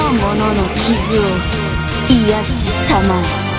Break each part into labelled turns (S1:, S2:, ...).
S1: の者の傷を癒したまえ。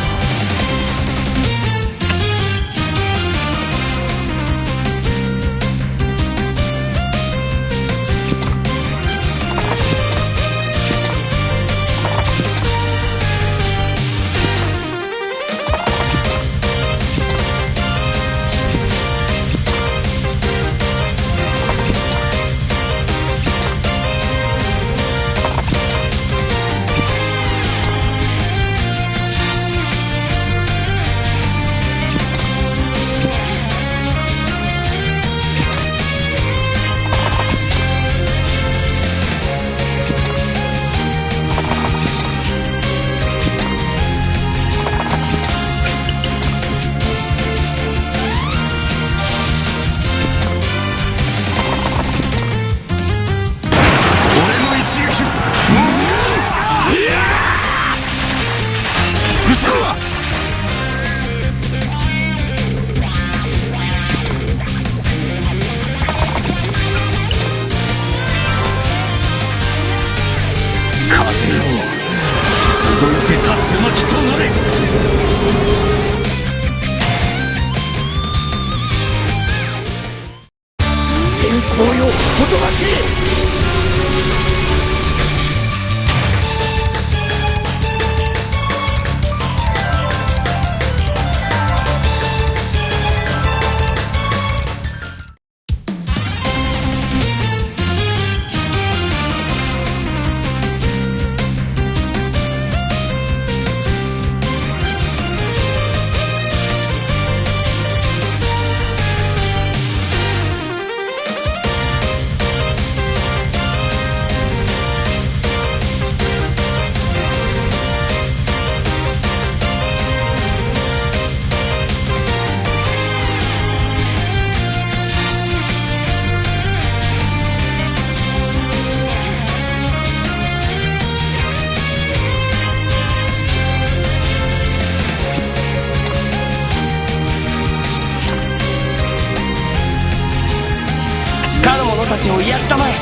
S2: たちを癒したまえ。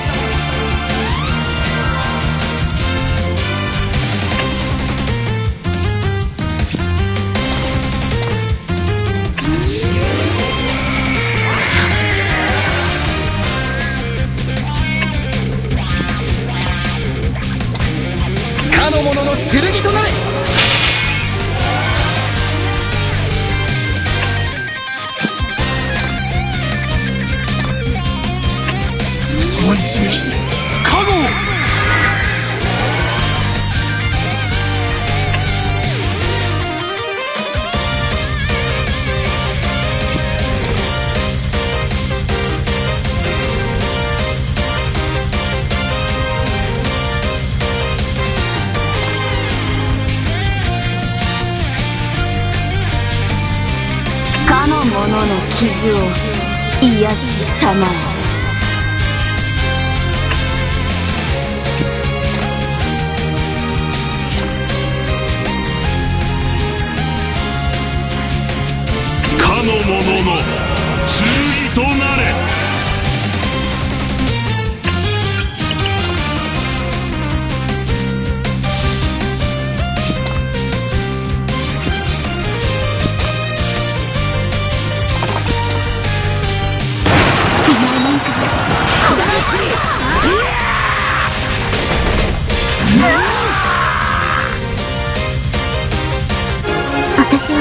S2: かの者の剣となれ。
S3: その一撃に加護を。
S1: かの者の傷を癒したまえ。
S3: かの者の剣となれ。
S1: 私は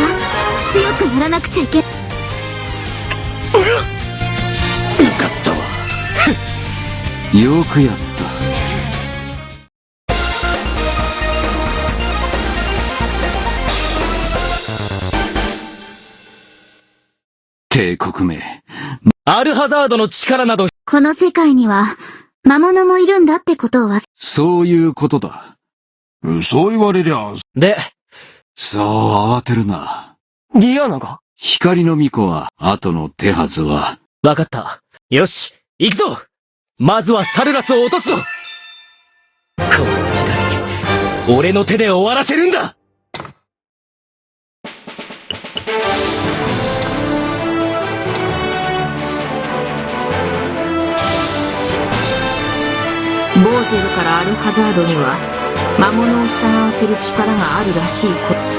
S1: 強くならなくちゃいけない。
S3: よかったわ。
S4: よくやった。帝国名
S2: アルハザードの力など。
S1: この世界には魔物もいるんだってことを
S4: そういうことだ。
S3: そう言われりゃ。
S2: で、
S4: そう慌てるな。
S2: ディアナが。
S4: 光の巫女は後の手はずは。
S2: わかった。よし、行くぞ。まずはサルラスを落とすぞ。この時代、俺の手で終わらせるんだ。
S1: ボーゼルからアルハザードには魔物を従わせる力があるらしいこと。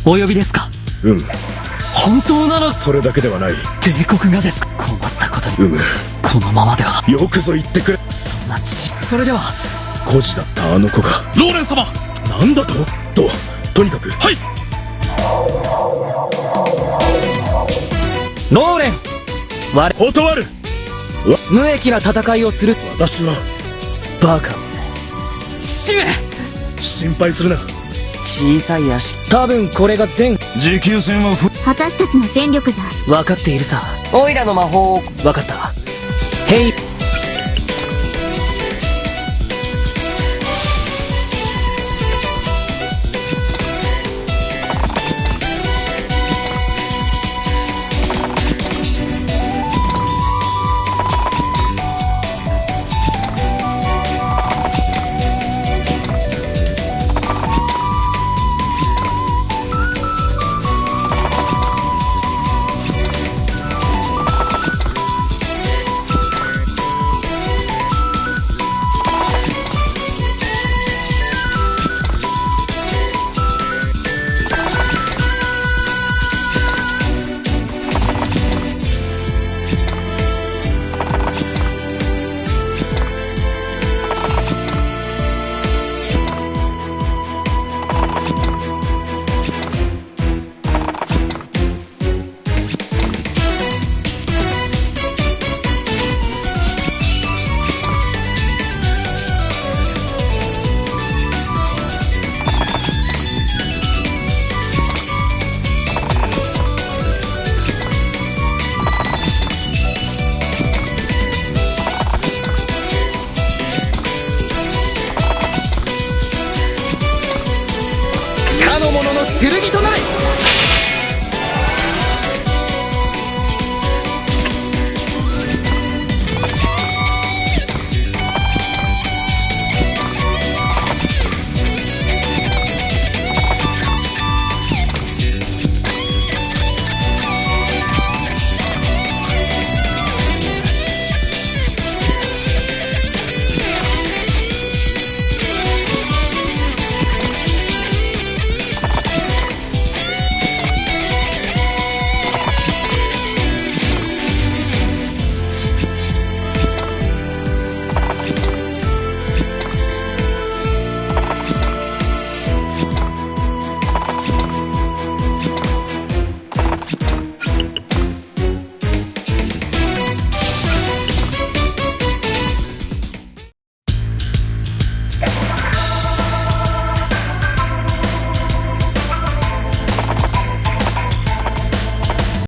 S2: お呼びですか？本当なら
S3: それだけではない。
S2: 帝国がですか？困ったことに。このままでは。
S3: よくぞ言ってくれ。
S2: そんな父。それでは。
S3: 孤児だったあの子が。
S2: ローレン様。
S3: なんだととにかく。
S2: はい。ローレン。
S3: 断る。
S2: 無益な戦いをする。
S3: 私は。
S2: バカ。父上。
S3: 心配するな。
S2: 小さい足。多分これが全。
S3: 持久戦は
S1: 私たちの戦力じゃ。
S2: 分かっているさ。オイラの魔法を。分かった。ヘイ。かの者の剣となり。